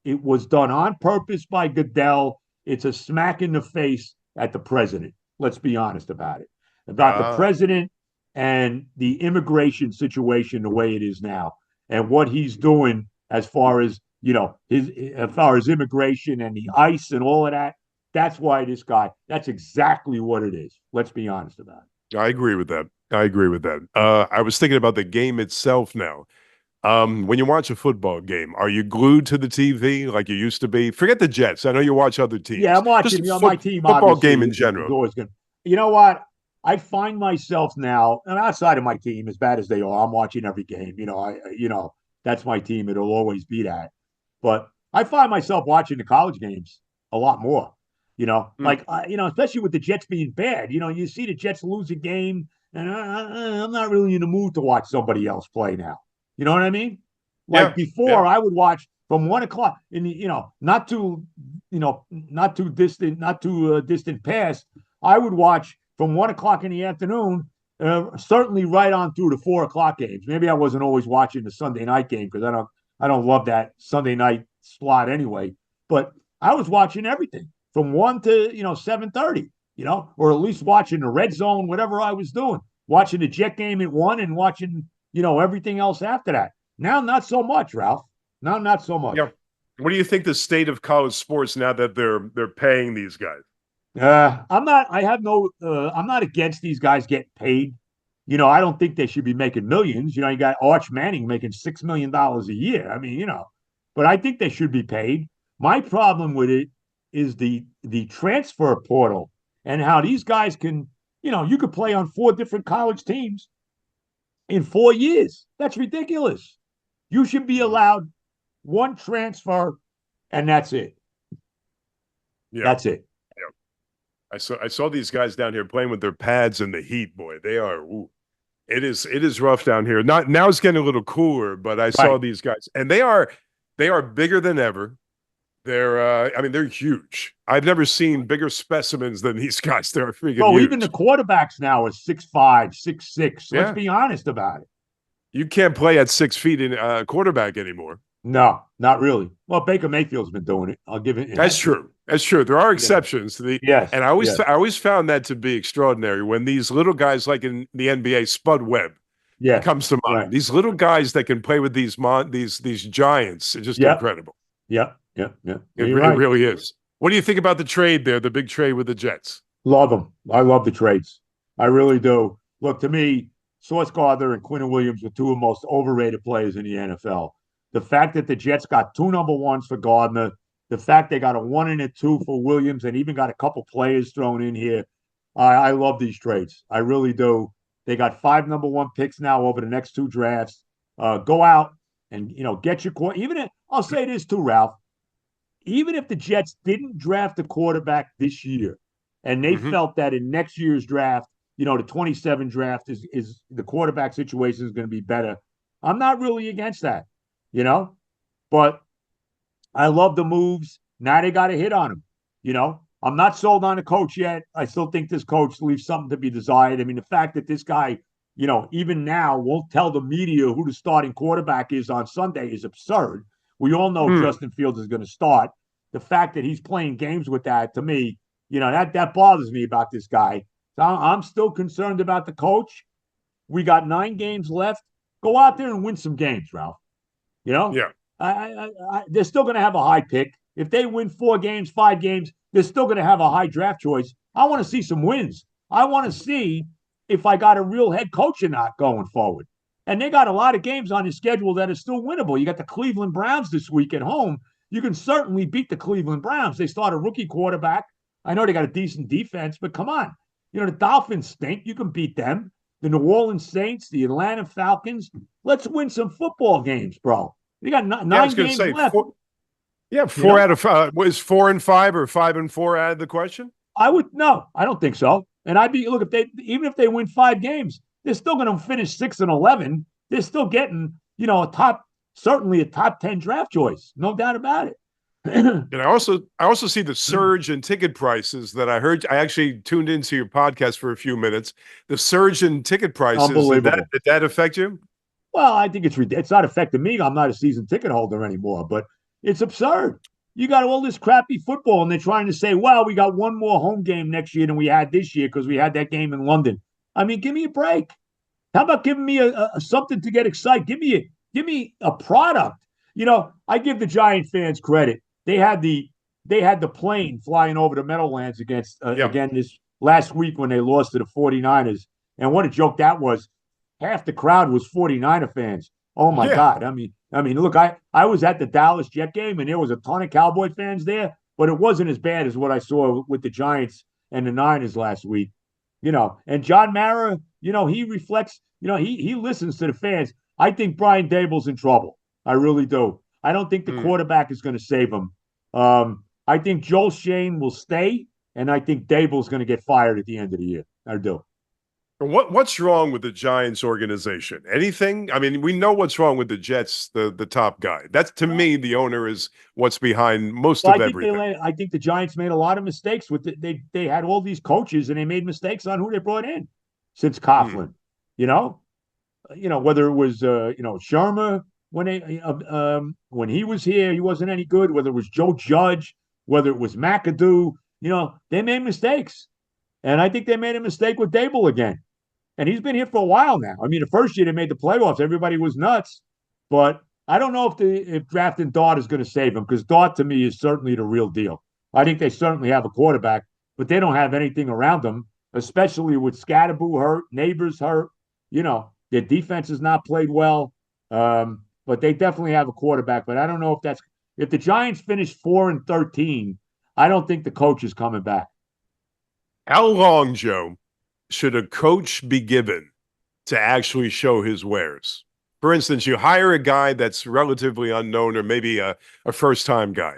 it was done on purpose by Goodell. It's a smack in the face at the president. Let's be honest about the Ah, president and the immigration situation the way it is now, and what he's doing as far as, his as far as immigration and the ICE and all of that. That's why this guy. That's exactly what it is. Let's be honest about it. I agree with that. I agree with that. I was thinking about the game itself now. When you watch a football game, are you glued to the TV like you used to be? Forget the Jets. I know you watch other Yeah, teams. I'm Just watching. a My team football obviously game in is general. always going. You know what? I find myself now, and outside of my team, as bad as they are, I'm watching every game. That's my team. It'll always be that. But I find myself watching the college games a lot more. Hmm. Especially with the Jets being bad. You see the Jets lose a game, and I'm not really in the mood to watch somebody else play now. You know what I mean? Like Yeah, yeah. before, I would watch from 1 o'clock in the, not too distant, distant past. I would watch from 1 o'clock in the afternoon, certainly right on through the 4 o'clock games. Maybe I wasn't always watching the Sunday night game because I don't love that Sunday night slot anyway. But I was watching everything from 1 to 7:30, or at least watching the red zone, whatever I was doing, watching the Jet game at 1 and watching everything else after that. Now, not so much, Ralph. Now, not so Yeah. much. What do you think the state of college sports now that they're paying these guys? I'm not. I have no. I'm not against these guys getting paid. I don't think they should be making millions. You got Arch Manning making $6 million a year. I mean, but I think they should be paid. My problem with it is the transfer portal and how these guys can. You could play on 4 different college teams in 4 years. That's ridiculous. You should be Mhm. allowed one transfer, and that's it. Yeah, That's it. yeah. I saw these guys down here playing with their pads in the heat. Boy, they are. Ooh, it is rough down here. Not now it's getting a little cooler, but I saw Right. these guys, and they are bigger than ever. I mean, they're huge. I've never seen bigger specimens than these guys. They're freaking So even the huge. quarterbacks now are 6'5", 6'6". Let's Yeah, be honest about it. you can't play at 6 feet in quarterback anymore. No, not really. Well, Baker Mayfield's been doing it. I'll give it. That's true. That's true. There are Yeah. exceptions to the, Yes. and I Yes. always found that to be extraordinary when these little guys, like in the NBA, Spud Webb, Yes. comes to Right. mind. These little guys that can play with these giants are just Yep. incredible. Yep. Yep. Yep. It, You're it right. really is. What do you think about the trade there, the big trade with the Jets? Love them. I love the trades. I really do. Look, to me, Sauce Gardner and Quinn Williams were two of the most overrated players in the NFL. The fact that the Jets got two number ones for Gardner, the fact they got a 1 and a 2 for Williams, and even got a couple players thrown in here. I love these trades. I really do. They got 5 number one picks now over the next 2 drafts. Go out and get your core. Even if, I'll say this too, Ralph. Even if the Jets didn't draft a quarterback this year, and they Hmm. felt that in next year's draft the 27 draft is the quarterback situation is going to be better. I'm not really against that, you know, but I love the moves. Now they got to hit on him. I'm not sold on the coach yet. I still think this coach leaves something to be desired. I mean, the fact that this guy, even now won't tell the media who the starting quarterback is on Sunday is absurd. We all know Justin Fields is going to start. The fact that he's playing games with that, to me, that bothers me about this guy. So I'm still concerned about the coach. We got 9 games left. Go out there and win some games, Ralph. Yeah. They're still going to have a high pick. If they win 4 games, 5 games, they're still going to have a high draft choice. I want to see some wins. I want to see if I got a real head coach or not going forward. And they got a lot of games on the schedule that are still winnable. You got the Cleveland Browns this week at home. You can certainly beat the Cleveland Browns. They start a rookie quarterback. I know they got a decent defense, but come on. The Dolphins stink. You can beat them. The New Orleans Saints, the Atlanta Falcons. Let's win some football games, bro. You got 9 games left. Four out of 5. Was 4 and 5 or 5 and 4 out of the question? I don't think so. And look, even if they win 5 games, they're still going to finish 6 and 11. They're still getting, certainly a top 10 draft choice, no doubt about it. And I also see the surge in ticket prices that I heard. I actually tuned into your podcast for a few minutes. The surge in ticket prices. Unbelievable. Did that affect you? Well, I think it's not affecting me. I'm not a season ticket holder anymore, but it's absurd. You got all this crappy football, and they're trying to say, well, we got one more home game next year than we had this year because we had that game in London. I mean, give me a break. How about giving me a something to get excited? Give me a product. I give the Giant fans credit. They had the plane flying over the Meadowlands again this last week when they lost to the 49ers. And what a joke that was. Half the crowd was 49er fans. Oh my God. I mean, look, I was at the Dallas Jet game and there was a ton of Cowboy fans there, but it wasn't as bad as what I saw with the Giants and the Niners last week. And John Mara, he reflects, he listens to the fans. I think Brian Dable's in trouble. I really do. I don't think the quarterback is going to save him. I think Joel Shane will stay, and I think Dable's going to get fired at the end of the year. I do. What's wrong with the Giants organization? Anything? I mean, we know what's wrong with the Jets, the top guy. That's, to me, the owner is what's behind most of everything. I think the Giants made a lot of mistakes with they had all these coaches and they made mistakes on who they brought in since Coughlin. Whether it was Shermer when he was here, he wasn't any good. Whether it was Joe Judge, whether it was McAdoo, they made mistakes, and I think they made a mistake with Dable again. And he's been here for a while now. I mean, the first year they made the playoffs, everybody was nuts. But I don't know if drafting Dart is going to save him, because Dart, to me, is certainly the real deal. I think they certainly have a quarterback, but they don't have anything around them, especially with Scatterboo hurt, Neighbors hurt. Their defense has not played well, but they definitely have a quarterback. But I don't know if the Giants finish 4-13, I don't think the coach is coming back. How long, Joe, should a coach be given to actually show his wares? For instance, you hire a guy that's relatively unknown or maybe a first-time guy.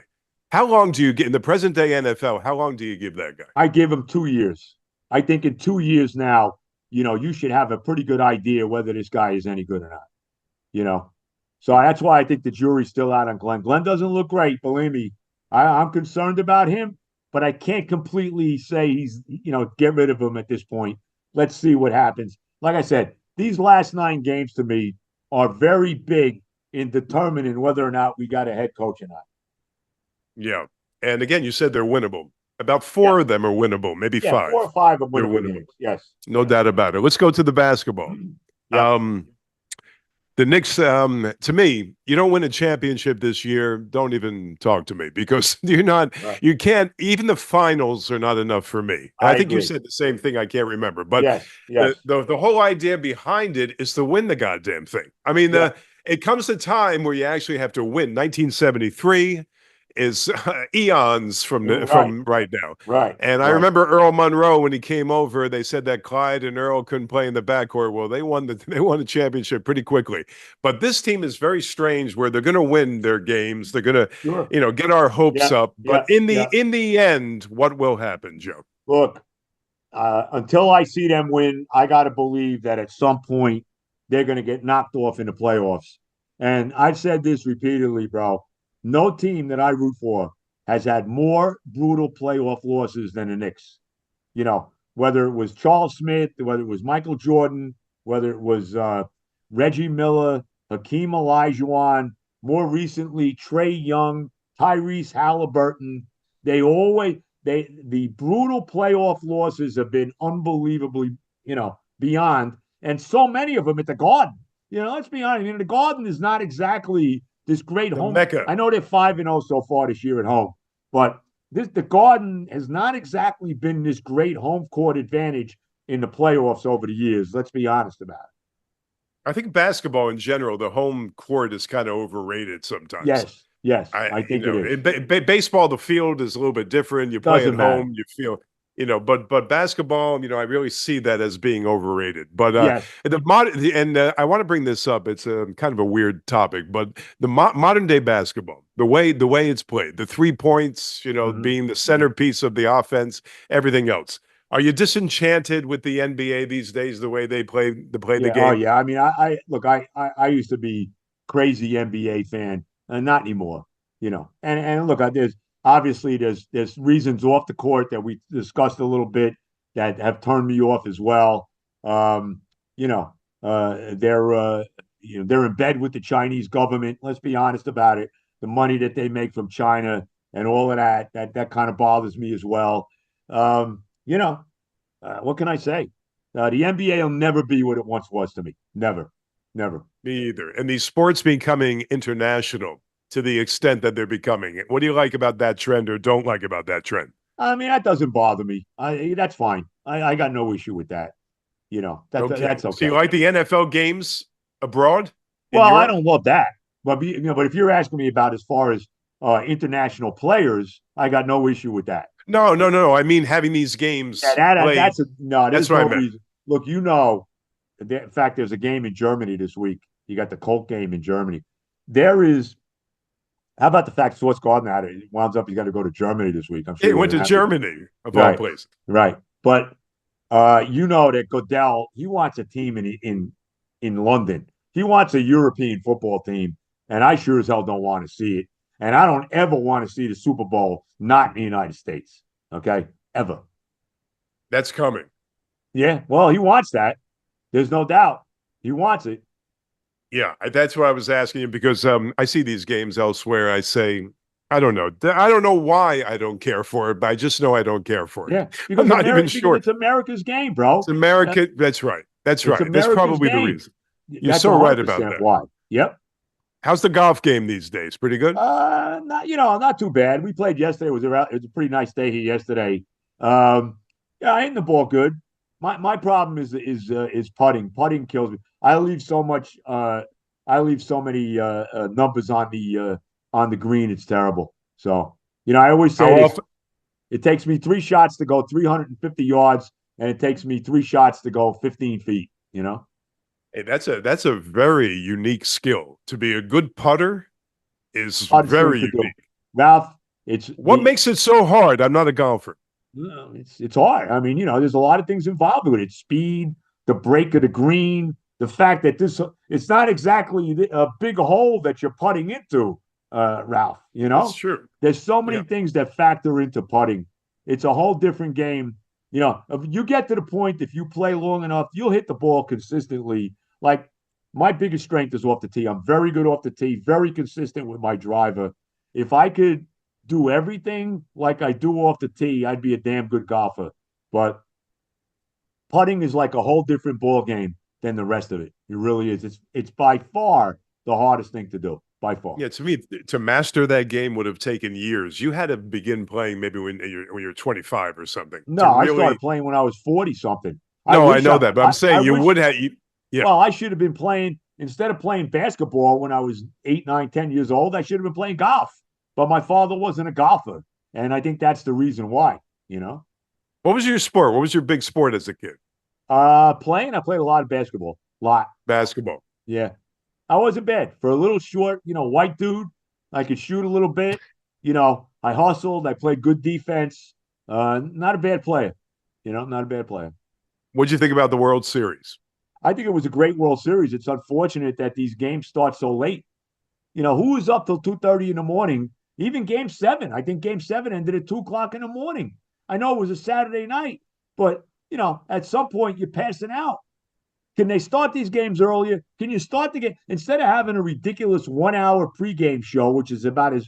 How long do you get in the present-day NFL? How long do you give that guy? I give him 2 years. I think in 2 years now, you should have a pretty good idea whether this guy is any good or not. So that's why I think the jury's still out on Glenn. Glenn doesn't look great, believe me. I'm concerned about him, but I can't completely say he's, get rid of him at this point. Let's see what happens. Like I said, these last 9 games to me are very big in determining whether or not we got a head coach or not. Yeah. And again, you said they're winnable. About 4 of them are winnable, maybe 5. 4 or 5 are winnable games. Yes. No doubt about it. Let's go to the basketball. The Knicks, to me, you don't win a championship this year, don't even talk to me, because you can't, even the finals are not enough for me. I think agree. You said the same thing. I can't remember. But yes. The whole idea behind it is to win the goddamn thing. I mean, it comes a time where you actually have to win. 1973 is eons from right now. Right. And I remember Earl Monroe, when he came over, they said that Clyde and Earl couldn't play in the backcourt. Well, they won the championship pretty quickly. But this team is very strange, where they're going to win their games. They're going to, get our hopes up. But in the end, what will happen, Joe? Look, until I see them win, I got to believe that at some point they're going to get knocked off in the playoffs. And I've said this repeatedly, bro. No team that I root for has had more brutal playoff losses than the Knicks. Whether it was Charles Smith, whether it was Michael Jordan, whether it was Reggie Miller, Hakeem Olajuwon, more recently Trey Young, Tyrese Halliburton. They always the brutal playoff losses have been unbelievably, beyond, and so many of them at the Garden. Let's be honest. The Garden is not exactly this great The home. Mecca. I know they're 5-0 so far this year at home, but the Garden has not exactly been this great home court advantage in the playoffs over the years. Let's be honest about it. I think basketball in general, the home court is kind of overrated sometimes. Yes, yes, I think it is. Baseball, the field is a little bit different. You play Doesn't at matter. home, you feel, but basketball, I really see that as being overrated. But Yes. I want to bring this up. It's a kind of a weird topic, but the modern day basketball, the way it's played, the 3 points, Mhm. being the centerpiece of the offense, everything else. Are you disenchanted with the NBA these days, the way they play the Yeah. Oh, game? yeah. I mean, I look. I used to be crazy NBA fan, not anymore. And look, there's obviously there's reasons off the court that we discussed a little bit that have turned me off as well. Um, you know, they're in bed with the Chinese government. Let's be honest about it. The money that they make from China and all of that kind of bothers me as well. What can I say? The NBA will never be what it once was to me. Never, never. Me either. And these sports becoming international to the extent that they're becoming. What do you like about that trend or don't like about that trend? I mean, that doesn't bother me. That's fine. I got no issue with that. Okay. That's So you okay. like the NFL games abroad in Well, I Europe? don't love that, but if you're asking me about as far as international players, I got no issue with that. No, no, no. I mean having these Yeah, games that played. that's no. That's There's what I no meant. reason. Look, in fact, there's a game in Germany this week. You got the Colt game in Germany. There is. How about the fact Source Gardner had it? Winds up, he's got to go to Germany this week. I'm sure he It went wasn't to happy about Germany, of it. all Right, places. right. But that Goodell, he wants a team in London. He wants a European football team, and I sure as hell don't want to see it. And I don't ever want to see the Super Bowl not in the United States. Okay, ever. That's coming. Yeah. Well, he wants that. There's no doubt. He wants it. Yeah, that's what I was asking you because I see these games elsewhere. I say, I don't know. I don't know why I don't care for it, but I just know I don't care for it. Yeah, I'm because not even Because sure. it's America's game, It's bro. America. That's right. That's It's right. That's America's probably the game. reason. You're That's so right about 100% that. why. Yep. How's the golf game these days? Pretty good? Not too bad. We played yesterday. It was a pretty nice day here yesterday. Yeah, I hitting the ball good. My problem is putting. Putting kills me. I leave so many numbers on the green. It's terrible. So I always How say this. often? It takes me 3 shots to go 350 yards, and it takes me 3 shots to go 15 feet. Hey, that's a very unique skill. To be a good putter is Hardest thing very to do, unique. Ralph. It's What the makes it so hard? I'm not a golfer. it's hard. I mean, there's a lot of things involved with it. Speed, the break of the green, the fact that it's not exactly a big hole that you're putting into, Ralph. That's true. There's so many Yeah. things that factor into putting. It's a whole different game. If you get to the point, if you play long enough, you'll hit the ball consistently. Like my biggest strength is off the tee. I'm very good off the tee, very consistent with my driver. If I could do everything like I do off the tee, I'd be a damn good golfer. But putting is like a whole different ball game than the rest of it. It really is. It's by far the hardest thing to do. By far. Yeah, to me, to master that game would have taken years. You had to begin playing maybe when you're 25 or something No, to I started really. playing when I was 40 something. I No, I wish know that, but I'm I saying you wish would have. Yeah, well, I should have been playing instead of playing basketball when I was 8, 9, 10 years old, I should have been playing golf. But my father wasn't a golfer. And I think that's the reason why, you know. what was your sport? What was your big sport as a kid? I played a lot of basketball. A lot. Basketball. Yeah. I wasn't bad. For a little short, white dude, I could shoot a little bit. I hustled, I played good defense. Not a bad player. Not a bad player. What'd you think about the World Series? I think it was a great World Series. It's unfortunate that these games start so late. Who was up till 2:30 in the morning? Even Game 7. I think Game 7 ended at 2 o'clock in the morning. I know it was a Saturday night, but at some point you're passing out. Can they start these games earlier? Can you start the game instead of having a ridiculous 1 hour pregame show, which is about as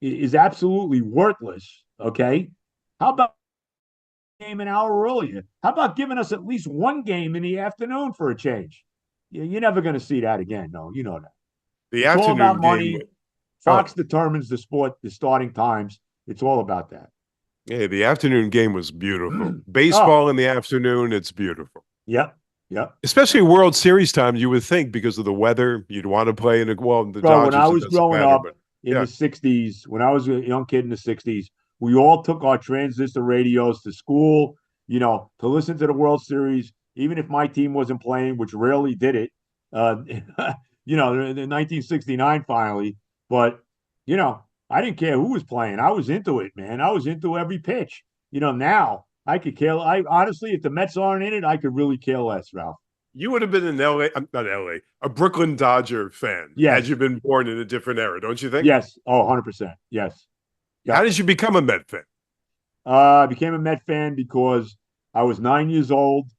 is absolutely worthless? Okay, how about game an hour earlier? How about giving us at least one game in the afternoon for a change? You're never going to see that again. No, you know that. The It's all afternoon about game. money. Oh, Fox determines the starting times. It's all about that. yeah, the afternoon game was beautiful. Oh, Baseball in the afternoon, it's beautiful. yep, yep. Especially World Series time, you would think because of the weather, you'd want to play in the Bro, when I Dodgers, it was doesn't growing matter, up but in yeah. the 60s, when I was a young kid in the 60s, we all took our transistor radios to school, to listen to the World Series, even if my team wasn't playing, which rarely did it. Uh, the 1969 finally. But, I didn't care who was playing. I was into it, man. I was into every pitch. Now I could care. I honestly, if the Mets aren't in it, I could really care less, Ralph. You would have been an LA, not LA, a Brooklyn Dodger fan had you Yes. been born in a different era, don't you think? Yes. Oh, 100%. Yes. How Yep. did you become a Met fan? I became a Met fan because I was 9 years old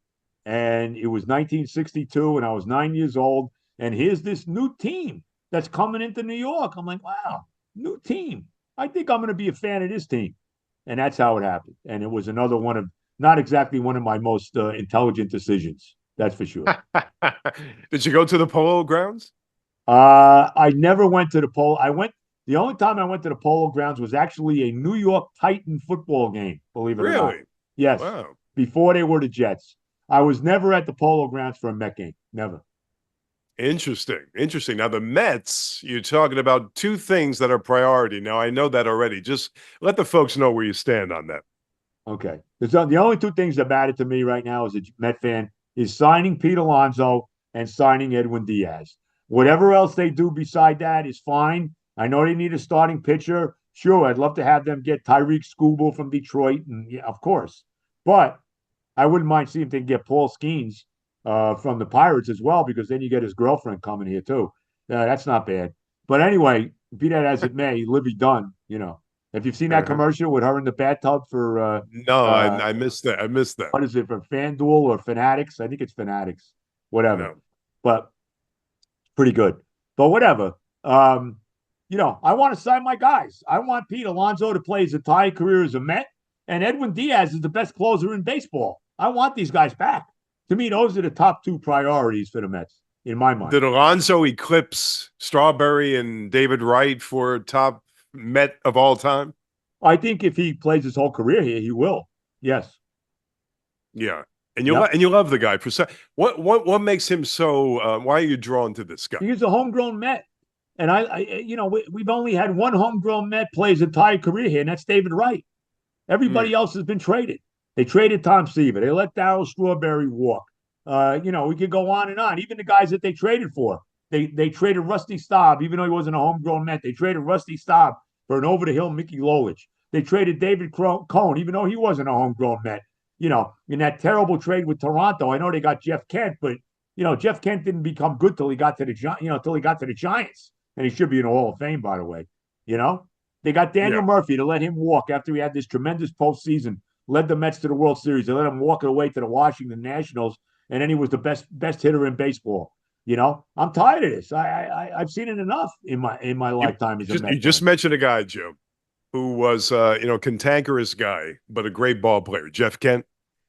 and it was 1962 and I was 9 years old. And here's this new team that's coming into New York. I'm like, wow, new team. I think I'm going to be a fan of this team. And that's how it happened. And it was another one of, not exactly one of my most intelligent decisions. That's for sure. Did you go to the Polo Grounds? I never went to the Polo. The only time I went to the Polo Grounds was actually a New York Titan football game, believe it or not. Really? Yes, Wow. before they were the Jets. I was never at the Polo Grounds for a Met game. Never. Interesting. Interesting. Now, the Mets, you're talking about two things that are priority. Now, I know that already. Just let the folks know where you stand on that. Okay. The only two things that matter to me right now as a Met fan is signing Pete Alonso and signing Edwin Diaz. Whatever else they do beside that is fine. I know they need a starting pitcher. Sure, I'd love to have them get Tyreek Skubal from Detroit, and yeah, of course. But I wouldn't mind seeing if they can get Paul Skeens from the Pirates as well, because then you get his girlfriend coming here too. That's not bad. But anyway, be that as it may, Libby Dunn, If you've seen that Uh-huh. commercial with her in the bathtub for No, uh, I missed that. I missed that. what is it for FanDuel or Fanatics? I think it's Fanatics, whatever. No. But pretty good. But whatever. Um, I want to sign my guys. I want Pete Alonso to play his entire career as a Met, and Edwin Diaz is the best closer in baseball. I want these guys back. To me, those are the top two priorities for the Mets in my mind. Did Alonso eclipse Strawberry and David Wright for top Met of all time? I think if he plays his whole career here, he will. Yes. Yeah. And Yep. you love the guy for what makes him so why are you drawn to this guy? He's a homegrown Met. And we've only had one homegrown Met play his entire career here, and that's David Wright. Everybody else has been traded. They traded Tom Seaver. They let Darryl Strawberry walk. We could go on and on. Even the guys that they traded for. They traded Rusty Staub, even though he wasn't a homegrown Met. They traded Rusty Staub for an over-the-hill Mickey Lolich. They traded David Cohn, even though he wasn't a homegrown Met. In that terrible trade with Toronto, I know they got Jeff Kent, but Jeff Kent didn't become good till he got to the Giants, and he should be in the Hall of Fame, by the way. They got Daniel Yeah. Murphy to let him walk after he had this tremendous postseason, led the Mets to the World Series. They let him walk away to the Washington Nationals, and then he was the best hitter in baseball. I'm tired of this. I've seen it enough in my lifetime as a Met You just fan. mentioned a guy, Joe, who was cantankerous guy, but a great ball player. Jeff Kent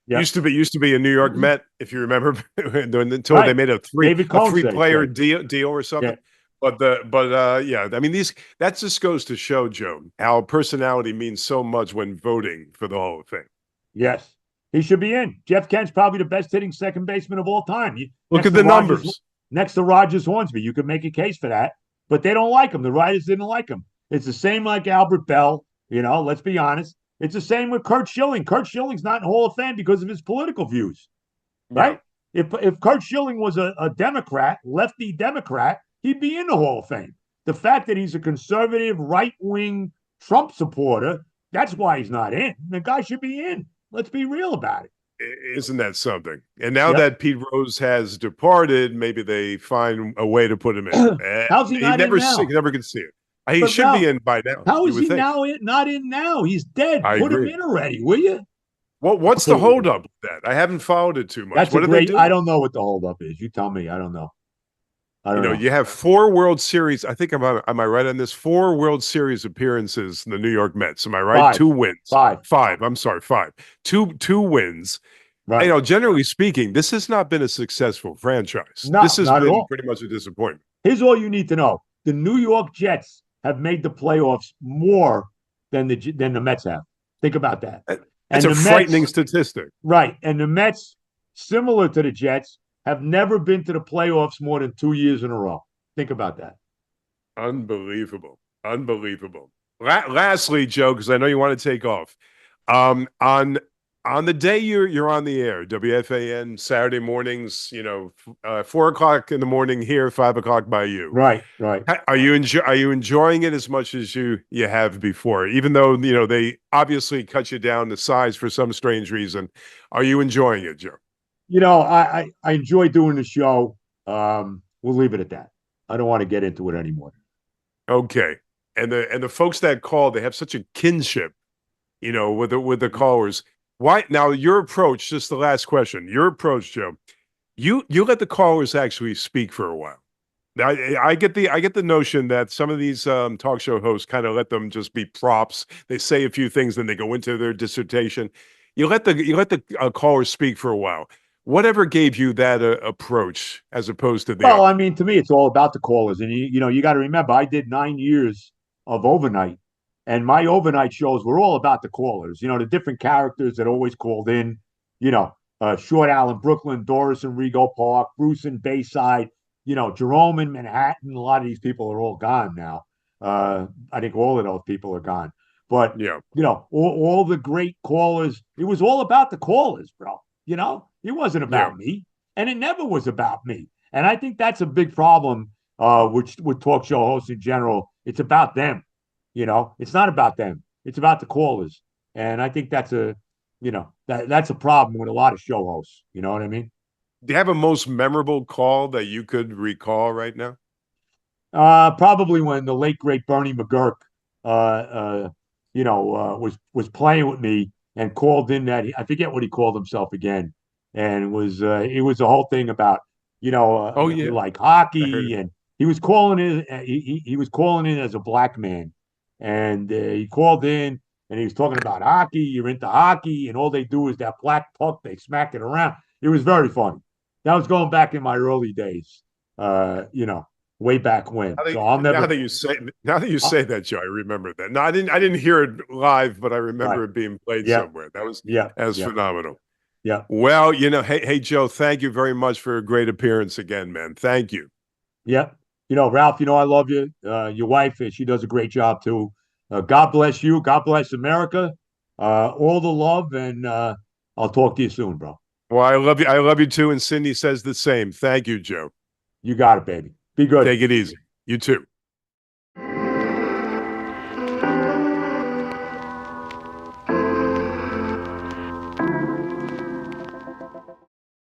Yep. used to be a New York Met, if you remember, until they Right. made David Cone three said, player deal or yeah, something. Yeah, I mean that just goes to show, Joe, how personality means so much when voting for the Hall of Fame. yes, he should be in. Jeff Kent's probably the best hitting second baseman of all time. Look at the numbers. Next to Rogers Hornsby, you could make a case for that, but they don't like him. The writers didn't like him. It's the same like Albert Bell. Let's be honest. It's the same with Kurt Schilling. Kurt Schilling's not in Hall of Fame because of his political views, Yeah. right? If Kurt Schilling was a Democrat, lefty Democrat, he'd be in the Hall of Fame. The fact that he's a conservative, right wing Trump supporter, that's why he's not in. The guy should be in. Let's be real about it. Isn't that something? And now Yep. that Pete Rose has departed, maybe they find a way to put him in. How's he not in He now? never can see it. He But should be Ralph, in by now, how you is would he think. now not in now? He's dead. I Put him agree. in already, will you? What's the holdup with that? I haven't followed it too much. That's a What do they great. do? I don't know what the holdup is. You tell me. I don't know. I You don't know, know. you have 4 World Series. I think am I right on this? 4 World Series appearances in the New York Mets. Am I right? Five, 2 wins. five. Five. I'm sorry, five. Two wins. You Right. know, generally speaking, this has not been a successful franchise. No, This has not at been all. pretty much a disappointment. Here's all you need to know: the New York Jets have made the playoffs more than the Mets have. Think about that. That's And a the frightening Mets, statistic. right? And the Mets, similar to the Jets, have never been to the playoffs more than 2 years in a row. Think about that. Unbelievable. Unbelievable. Lastly, Joe, because I know you want to take off. Um, on on the day you're on the air, WFAN Saturday mornings, 4 o'clock in the morning here, 5 o'clock by you. Right, right. Are you enjoying it as much as you have before? Even though they obviously cut you down to size for some strange reason, are you enjoying it, Joe? I enjoy doing the show. We'll leave it at that. I don't want to get into it anymore. Okay. And the folks that call, they have such a kinship, with the callers. Why now your approach, just the last question, your approach, Joe, you let the callers actually speak for a while. I get the notion that some of these talk show hosts kind of let them just be props. They say a few things, then they go into their dissertation. You let the callers speak for a while. Whatever gave you that approach as opposed to the Well, I other? mean, to me, it's all about the callers, and you got to remember, I did 9 years of overnight, and my overnight shows were all about the callers. The different characters that always called in. Short Al in Brooklyn, Doris in Rego Park, Bruce in Bayside. Jerome in Manhattan. A lot of these people are all gone now. I think all of those people are gone. But Yeah, all the great callers. It was all about the callers, bro. It wasn't yeah. about me, and it never was about me. And I think that's a big problem, which with talk show hosts in general. It's about them. It's not about them. It's about the callers. And I think that's a problem with a lot of show hosts. You know what I mean? Do you have a most memorable call that you could recall right now? Probably when the late great Bernie McGurk, was playing with me and called in that I forget what he called himself again, and it was a whole thing about Oh he yeah, liked I heard hockey, it. and he was calling in. He was calling in as a black man, and he called in and he was talking about hockey. You're into hockey, and all they do is that black puck. They smack it around. It was very funny. That was going back in my early days. Way back when. Now that, So I'll now never. that you say now that you Uh, say that, Joe, I remember that. No, I didn't hear it live, but I right. remember it being played Yeah. somewhere. That was Yeah. that was Yeah. phenomenal. Yeah. Well, hey Joe, thank you very much for a great appearance again, man. Thank you. Yeah. Ralph. I love you. Your wife, she does a great job too. God bless you. God bless America. All the love, and I'll talk to you soon, bro. Well, I love you. I love you too. And Cindy says the same. Thank you, Joe. You got it, baby. Be good. Take it easy. You too.